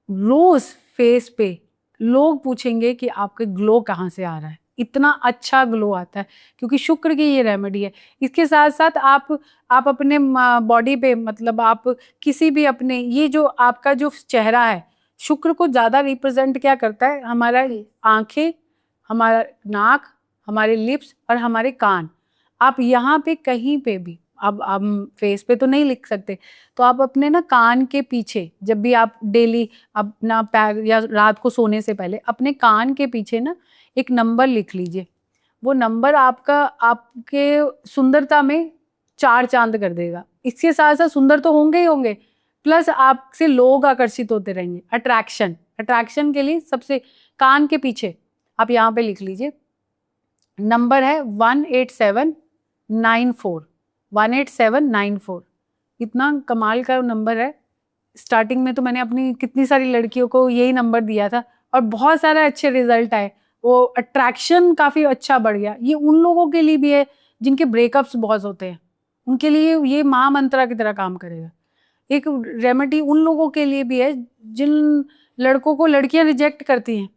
रोज फेस पे लोग पूछेंगे कि आपके ग्लो कहाँ से आ रहा है। इतना अच्छा ग्लो आता है क्योंकि शुक्र की ये रेमेडी है। इसके साथ साथ आप अपने बॉडी पे मतलब आप किसी भी अपने ये जो आपका जो चेहरा है, शुक्र को ज़्यादा रिप्रेजेंट क्या करता है, हमारा आंखें, हमारा नाक, हमारे लिप्स और हमारे कान। आप यहाँ पे कहीं पे भी, अब हम फेस पे तो नहीं लिख सकते, तो आप अपने ना कान के पीछे जब भी आप डेली अपना पैर या रात को सोने से पहले अपने कान के पीछे ना एक नंबर लिख लीजिए। वो नंबर आपका आपके सुंदरता में 4 चांद कर देगा। इसके साथ साथ सुंदर तो होंगे ही होंगे, प्लस आपसे लोग आकर्षित होते रहेंगे। अट्रैक्शन के लिए सबसे कान के पीछे आप यहाँ पे लिख लीजिए, नंबर है 18794। 18794 इतना कमाल का नंबर है। स्टार्टिंग में तो मैंने अपनी कितनी सारी लड़कियों को यही नंबर दिया था और बहुत सारे अच्छे रिजल्ट आए, वो अट्रैक्शन काफ़ी अच्छा बढ़ गया। ये उन लोगों के लिए भी है जिनके ब्रेकअप्स बहुत होते हैं, उनके लिए ये महामंत्रा की तरह काम करेगा। एक रेमेडी उन लोगों के लिए भी है जिन लड़कों को लड़कियां रिजेक्ट करती हैं।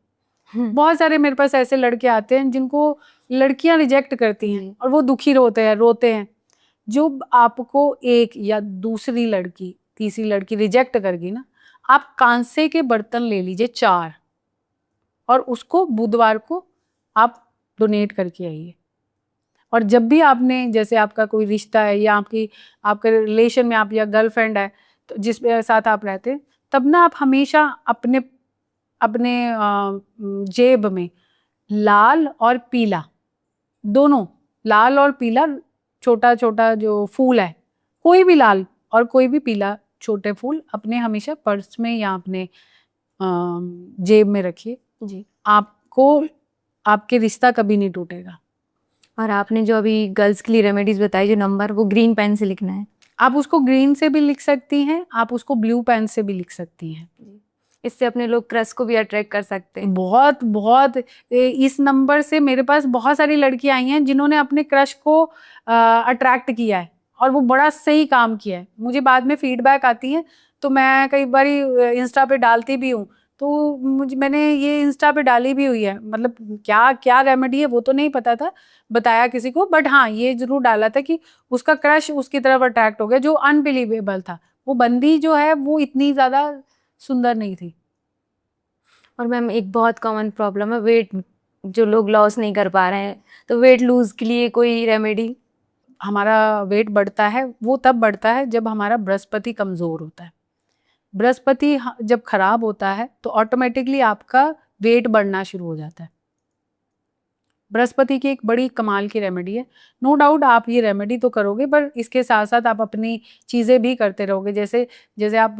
बहुत सारे मेरे पास ऐसे लड़के आते हैं जिनको लड़कियां रिजेक्ट करती हैं और वो दुखी रोते हैं। जो आपको एक या दूसरी लड़की तीसरी लड़की रिजेक्ट करगी ना, आप कांसे के बर्तन ले लीजिए 4 और उसको बुधवार को आप डोनेट करके आइए। और जब भी आपने, जैसे आपका कोई रिश्ता है या आपके रिलेशन में आप या गर्लफ्रेंड है तो जिसके साथ आप रहते हैं, तब ना आप हमेशा अपने अपने जेब में लाल और पीला दोनों, लाल और पीला छोटा छोटा जो फूल है, कोई भी लाल और कोई भी पीला छोटे फूल अपने हमेशा पर्स में या अपने जेब में रखिए जी। आपको आपके रिश्ता कभी नहीं टूटेगा। और आपने जो अभी गर्ल्स के लिए रेमेडीज बताई, जो नंबर, वो ग्रीन पेन से लिखना है। आप उसको ग्रीन से भी लिख सकती हैं, आप उसको ब्लू पेन से भी लिख सकती हैं। इससे अपने लोग क्रश को भी अट्रैक्ट कर सकते हैं। बहुत बहुत इस नंबर से मेरे पास बहुत सारी लड़कियां आई हैं जिन्होंने अपने क्रश को अट्रैक्ट किया है और वो बड़ा सही काम किया है। मुझे बाद में फीडबैक आती है तो मैं कई बार इंस्टा पे डालती भी हूँ, तो मैंने ये इंस्टा पे डाली भी हुई है। मतलब क्या क्या रेमेडी है वो तो नहीं पता था, बताया किसी को, बट हाँ ये जरूर डाला था कि उसका क्रश उसकी तरफ अट्रैक्ट हो गया जो अनबिलीवेबल था। वो बंदी जो है वो इतनी ज़्यादा सुंदर नहीं थी। और मैम एक बहुत कॉमन प्रॉब्लम है वेट, जो लोग लॉस नहीं कर पा रहे हैं, तो वेट लूज के लिए कोई रेमेडी? हमारा वेट बढ़ता है वो तब बढ़ता है जब हमारा बृहस्पति कमज़ोर होता है। बृहस्पति जब खराब होता है तो ऑटोमेटिकली आपका वेट बढ़ना शुरू हो जाता है। बृहस्पति की एक बड़ी कमाल की रेमेडी है। नो डाउट आप ये रेमेडी तो करोगे, पर इसके साथ साथ आप अपनी चीज़ें भी करते रहोगे। जैसे जैसे आप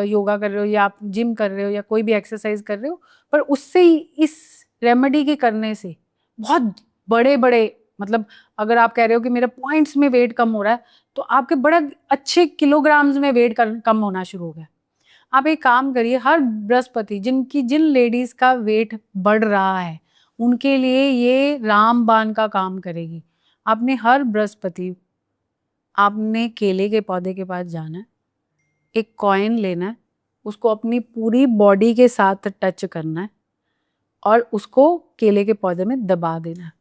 योगा कर रहे हो या आप जिम कर रहे हो या कोई भी एक्सरसाइज कर रहे हो, पर उससे ही इस रेमेडी के करने से बहुत बड़े बड़े मतलब अगर आप कह रहे हो कि मेरा पॉइंट्स में वेट कम हो रहा है, तो आपके बड़ा अच्छे किलोग्राम्स में वेट कम होना शुरू हो गया। आप एक काम करिए, हर बृहस्पति जिन लेडीज का वेट बढ़ रहा है उनके लिए ये रामबाण का काम करेगी। आपने हर बृहस्पति आपने केले के पौधे के पास जाना है, एक कॉइन लेना है, उसको अपनी पूरी बॉडी के साथ टच करना है और उसको केले के पौधे में दबा देना है।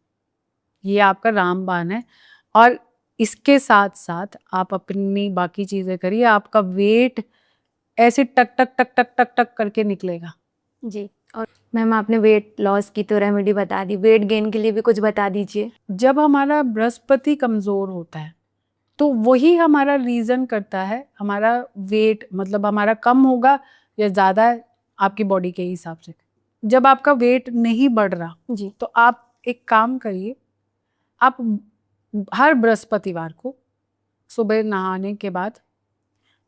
ये आपका रामबाण है। और इसके साथ साथ आप अपनी बाकी चीजें करिए, आपका वेट ऐसे टक टक टक टक टक टक करके निकलेगा। जी। और मैम आपने वेट लॉस की तो रेमेडी बता दी, वेट गेन के लिए भी कुछ बता दीजिए। जब हमारा बृहस्पति कमजोर होता है तो वही हमारा रीजन करता है हमारा वेट, मतलब हमारा कम होगा या ज्यादा है आपकी बॉडी के हिसाब से। जब आपका वेट नहीं बढ़ रहा जी। तो आप एक काम करिए, आप हर बृहस्पतिवार को सुबह नहाने के बाद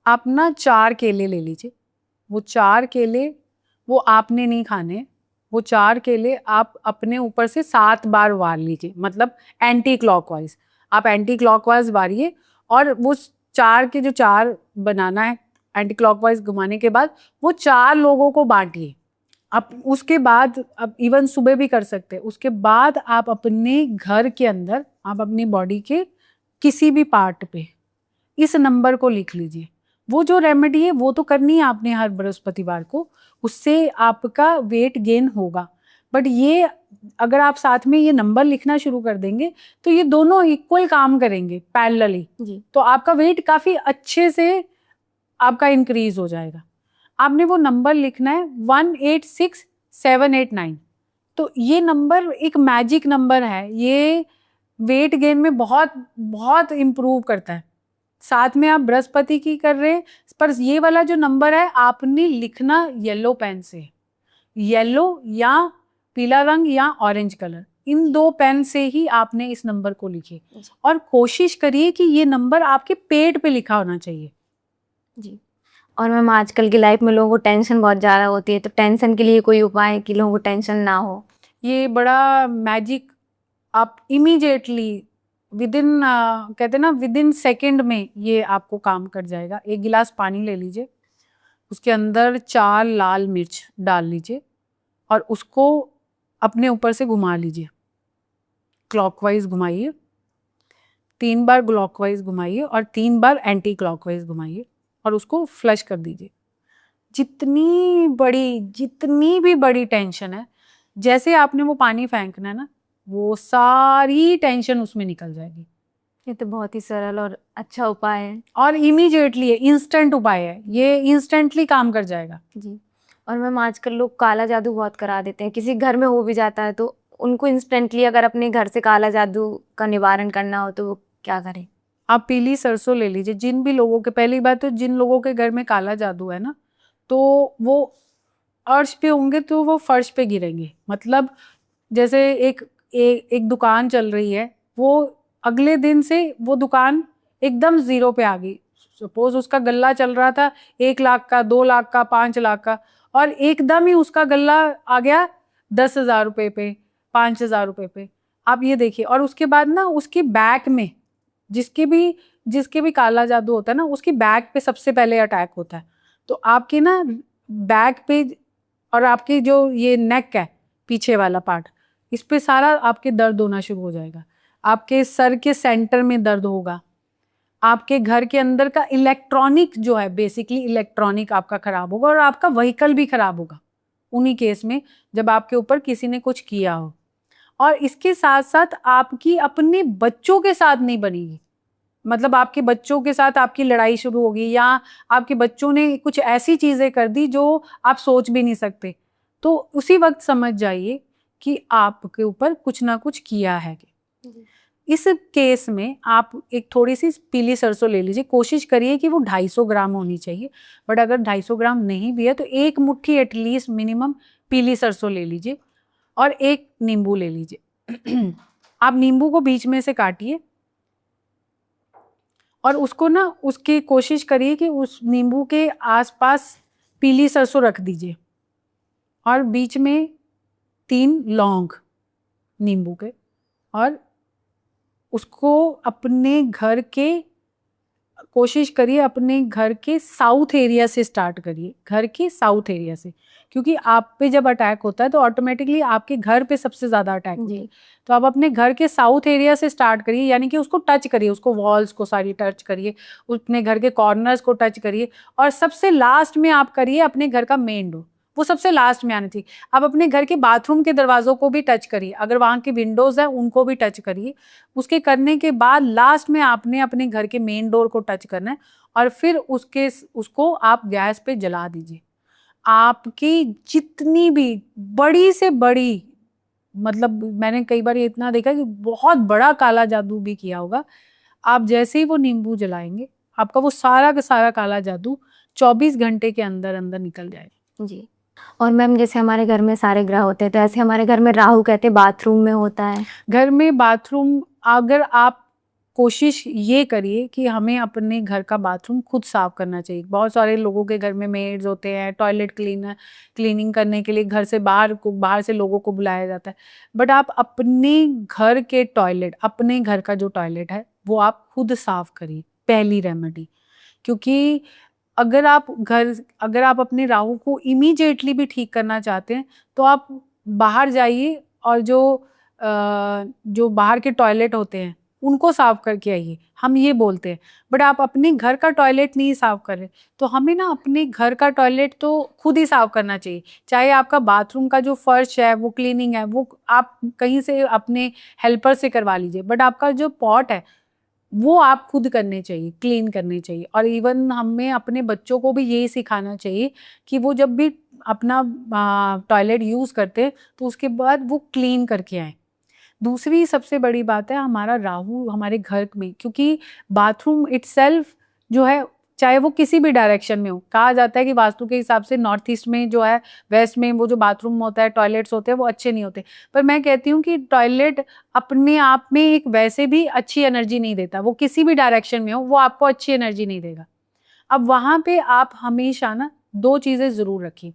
आप ना 4 केले ले लीजिए। वो 4 केले वो आपने नहीं खाने, वो 4 केले आप अपने ऊपर से 7 बार वार लीजिए, मतलब एंटी क्लॉकवाइज। आप एंटी क्लॉकवाइज वारिए और वो 4 के जो 4 बनाना है एंटी क्लॉकवाइज घुमाने के बाद वो 4 लोगों को बांटिए। आप उसके बाद आप इवन सुबह भी कर सकते हैं। उसके बाद आप अपने घर के अंदर आप अपनी बॉडी के किसी भी पार्ट पे इस नंबर को लिख लीजिए। वो जो रेमेडी है वो तो करनी है आपने हर बृहस्पतिवार को, उससे आपका वेट गेन होगा। बट ये अगर आप साथ में ये नंबर लिखना शुरू कर देंगे तो ये दोनों इक्वल काम करेंगे पैरेलली, जी। तो आपका वेट काफी अच्छे से आपका इंक्रीज हो जाएगा। आपने वो नंबर लिखना है 186789। तो ये नंबर एक मैजिक नंबर है, ये वेट गेन में बहुत बहुत इम्प्रूव करता है। साथ में आप बृहस्पति की कर रहे हैं, पर ये वाला जो नंबर है आपने लिखना येलो पेन से, येलो या पीला रंग या ऑरेंज कलर, इन 2 पेन से ही आपने इस नंबर को लिखिए। और कोशिश करिए कि ये नंबर आपके पेट पे लिखा होना चाहिए। जी। और मैम आजकल की लाइफ में लोगों को टेंशन बहुत ज़्यादा होती है, तो टेंशन के लिए कोई उपाय है कि लोगों को टेंशन ना हो? ये बड़ा मैजिक, आप इमीडिएटली विदिन कहते हैं ना विदिन सेकंड में ये आपको काम कर जाएगा। एक गिलास पानी ले लीजिए, उसके अंदर 4 लाल मिर्च डाल लीजिए और उसको अपने ऊपर से घुमा लीजिए, क्लॉकवाइज घुमाइए, 3 बार क्लॉकवाइज घुमाइए और 3 बार एंटी क्लॉकवाइज घुमाइए और उसको फ्लश कर दीजिए। जितनी भी बड़ी टेंशन है, जैसे आपने वो पानी फेंकना है ना, वो सारी टेंशन उसमें निकल जाएगी। ये तो बहुत ही सरल और अच्छा उपाय है। और इमीडिएटली है, इंस्टेंट उपाय है, ये इंस्टेंटली काम कर जाएगा। जी। और मैम आजकल लोग काला जादू बहुत करा देते हैं, किसी घर में हो भी जाता है तो उनको इंस्टेंटली अगर अपने घर से काला जादू का निवारण करना हो तो वो क्या करें? आप पीली सरसों ले लीजिए। जिन भी लोगों के, पहली बात तो जिन लोगों के घर में काला जादू है ना, तो वो अर्श पे होंगे तो वो फर्श पे गिरेंगे। मतलब जैसे एक दुकान चल रही है, वो अगले दिन से वो दुकान एकदम जीरो पे आ गई। सपोज उसका गल्ला चल रहा था 1 लाख का, 2 लाख का, 5 लाख का, और एकदम ही उसका गल्ला आ गया 10,000 रुपए पे, 5,000 रुपए पे। आप ये देखिए। और उसके बाद ना उसके बैक में जिसके भी काला जादू होता है ना, उसकी बैक पे सबसे पहले अटैक होता है। तो आपके ना बैक पे और आपकी जो ये नेक है, पीछे वाला पार्ट, इस पे सारा आपके दर्द होना शुरू हो जाएगा। आपके सर के सेंटर में दर्द होगा। आपके घर के अंदर का इलेक्ट्रॉनिक जो है, बेसिकली इलेक्ट्रॉनिक आपका खराब होगा और आपका व्हीकल भी खराब होगा उन्हीं केस में जब आपके ऊपर किसी ने कुछ किया हो। और इसके साथ साथ आपकी अपने बच्चों के साथ नहीं बनेगी, मतलब आपके बच्चों के साथ आपकी लड़ाई शुरू होगी या आपके बच्चों ने कुछ ऐसी चीजें कर दी जो आप सोच भी नहीं सकते, तो उसी वक्त समझ जाइए कि आपके ऊपर कुछ ना कुछ किया है। इस केस में आप एक थोड़ी सी पीली सरसों ले लीजिए। कोशिश करिए कि वो 250 ग्राम होनी चाहिए, बट अगर 250 ग्राम नहीं भी है तो 1 मुट्ठी एटलीस्ट मिनिमम पीली सरसों ले लीजिए और 1 नींबू ले लीजिए। आप नींबू को बीच में से काटिए और उसको ना, उसकी कोशिश करिए कि उस नींबू के आसपास पीली सरसों रख दीजिए और बीच में 3 लौंग नींबू के और उसको अपने घर के, कोशिश करिए अपने घर के साउथ एरिया से स्टार्ट करिए, घर के साउथ एरिया से, क्योंकि आप पे जब अटैक होता है तो ऑटोमेटिकली आपके घर पे सबसे ज़्यादा अटैक होता है। तो आप अपने घर के साउथ एरिया से स्टार्ट करिए, यानी कि उसको टच करिए, उसको वॉल्स को सारी टच करिए, अपने घर के कॉर्नर्स को टच करिए, और सबसे लास्ट में आप करिए अपने घर का मेन डोर, वो सबसे लास्ट में आनी चाहिए। आप अपने घर के बाथरूम के दरवाजों को भी टच करिए, अगर वहाँ की विंडोज़ है उनको भी टच करिए। उसके करने के बाद लास्ट में आपने अपने घर के मेन डोर को टच करना है, और फिर उसको आप गैस पे जला दीजिए। आपकी जितनी भी बड़ी से बड़ी, मतलब मैंने कई बार ये इतना देखा कि बहुत बड़ा काला जादू भी किया होगा, आप जैसे ही वो नींबू जलाएंगे आपका वो सारा का सारा काला जादू 24 घंटे के अंदर अंदर निकल जाएगा। जी। और मैम जैसे हमारे घर में सारे ग्रह होते हैं, तो ऐसे हमारे घर में राहु कहते हैं बाथरूम में होता है। घर में बाथरूम, अगर आप कोशिश ये करिए कि हमें अपने घर का बाथरूम खुद साफ करना चाहिए। बहुत सारे लोगों के घर में मेड्स होते हैं, टॉयलेट क्लीनिंग करने के लिए घर से बाहर से लोगों को बुलाया जाता है, बट आप अपने घर के टॉयलेट, अपने घर का जो टॉयलेट है वो आप खुद साफ करिए, पहली रेमेडी। क्योंकि अगर आप अपने राहु को इमीडिएटली भी ठीक करना चाहते हैं तो आप बाहर जाइए और जो बाहर के टॉयलेट होते हैं उनको साफ करके आइए, हम ये बोलते हैं, बट आप अपने घर का टॉयलेट नहीं साफ कर रहे। तो हमें ना अपने घर का टॉयलेट तो खुद ही साफ करना चाहिए। चाहे आपका बाथरूम का जो फर्श है वो क्लीनिंग है, वो आप कहीं से अपने हेल्पर से करवा लीजिए, बट आपका जो पॉट है वो आप खुद करने चाहिए, क्लीन करने चाहिए। और इवन हमें अपने बच्चों को भी यही सिखाना चाहिए कि वो जब भी अपना टॉयलेट यूज़ करते हैं तो उसके बाद वो क्लीन करके आएँ। दूसरी सबसे बड़ी बात है हमारा राहु हमारे घर में, क्योंकि बाथरूम इटसेल्फ जो है, चाहे वो किसी भी डायरेक्शन में हो, कहा जाता है कि वास्तु के हिसाब से नॉर्थ ईस्ट में जो है, वेस्ट में वो जो बाथरूम होता है, टॉयलेट्स होते हैं वो अच्छे नहीं होते। पर मैं कहती हूँ कि टॉयलेट अपने आप में एक वैसे भी अच्छी एनर्जी नहीं देता, वो किसी भी डायरेक्शन में हो वो आपको अच्छी एनर्जी नहीं देगा। अब वहाँ पे आप हमेशा ना 2 चीज़ें ज़रूर रखिए।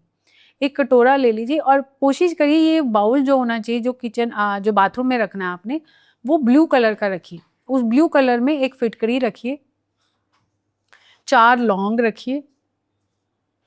एक कटोरा ले लीजिए और कोशिश करिए ये बाउल जो होना चाहिए, जो जो बाथरूम में रखना है आपने, वो ब्लू कलर का रखिए। उस ब्लू कलर में एक फिटकरी रखिए, 4 लौंग रखिए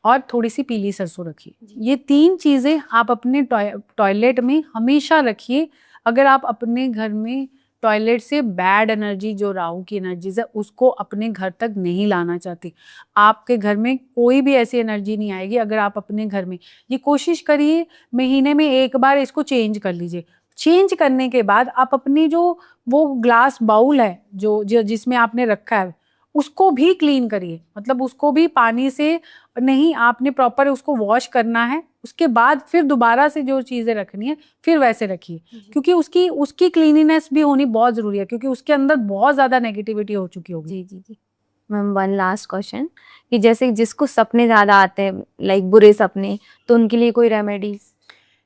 और थोड़ी सी पीली सरसों रखिए। ये 3 चीज़ें आप अपने टॉयलेट में हमेशा रखिए। अगर आप अपने घर में टॉयलेट से बैड एनर्जी, जो राहु की एनर्जीज है, उसको अपने घर तक नहीं लाना चाहती, आपके घर में कोई भी ऐसी एनर्जी नहीं आएगी। अगर आप अपने घर में ये कोशिश करिए, महीने में 1 बार इसको चेंज कर लीजिए। चेंज करने के बाद आप अपनी जो वो ग्लास बाउल है जो जिसमें आपने रखा है उसको भी क्लीन करिए, मतलब उसको भी पानी से नहीं, आपने प्रॉपर उसको वॉश करना है। उसके बाद फिर दोबारा से जो चीज़ें रखनी है फिर वैसे रखिए, क्योंकि उसकी क्लीनिनेस भी होनी बहुत ज़रूरी है, क्योंकि उसके अंदर बहुत ज़्यादा नेगेटिविटी हो चुकी होगी। जी। मैम वन लास्ट क्वेश्चन, कि जैसे जिसको सपने ज़्यादा आते हैं, लाइक बुरे सपने, तो उनके लिए कोई रेमेडीज?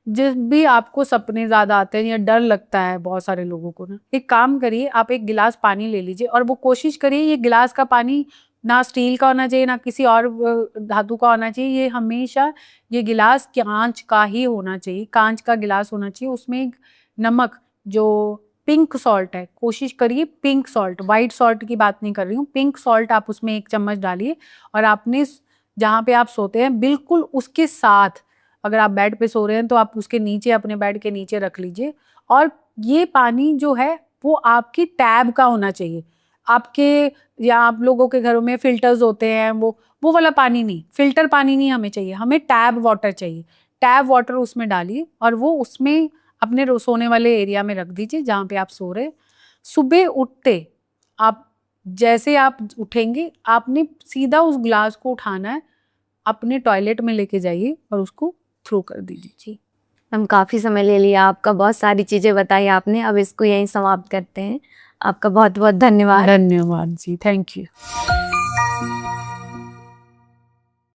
जब भी आपको सपने ज़्यादा आते हैं या डर लगता है बहुत सारे लोगों को ना, एक काम करिए, आप 1 गिलास पानी ले लीजिए और वो कोशिश करिए ये गिलास का पानी ना स्टील का होना चाहिए ना किसी और धातु का होना चाहिए, ये हमेशा ये गिलास कांच का ही होना चाहिए, कांच का गिलास होना चाहिए। उसमें एक नमक, जो पिंक सॉल्ट है, कोशिश करिए पिंक सॉल्ट, वाइट सॉल्ट की बात नहीं कर रही हूँ, पिंक सॉल्ट आप उसमें 1 चम्मच डालिए और आपने जहाँ पे आप सोते हैं बिल्कुल उसके साथ, अगर आप बेड पे सो रहे हैं तो आप उसके नीचे, अपने बेड के नीचे रख लीजिए। और ये पानी जो है वो आपकी टैब का होना चाहिए। आपके या आप लोगों के घरों में फिल्टर्स होते हैं, वो वाला पानी नहीं, फिल्टर पानी नहीं हमें चाहिए, हमें टैब वाटर चाहिए। टैब वाटर उसमें डालिए और वो उसमें अपने सोने वाले एरिया में रख दीजिए जहाँ पे आप सो रहे। सुबह उठते जैसे आप उठेंगे, आपने सीधा उस ग्लास को उठाना है, अपने टॉयलेट में लेके जाइए और उसको थ्रो कर दीजिए। जी, हम काफ़ी समय ले लिया आपका, बहुत सारी चीज़ें बताई आपने, अब इसको यहीं समाप्त करते हैं। आपका बहुत बहुत धन्यवाद। धन्यवाद जी, थैंक यू।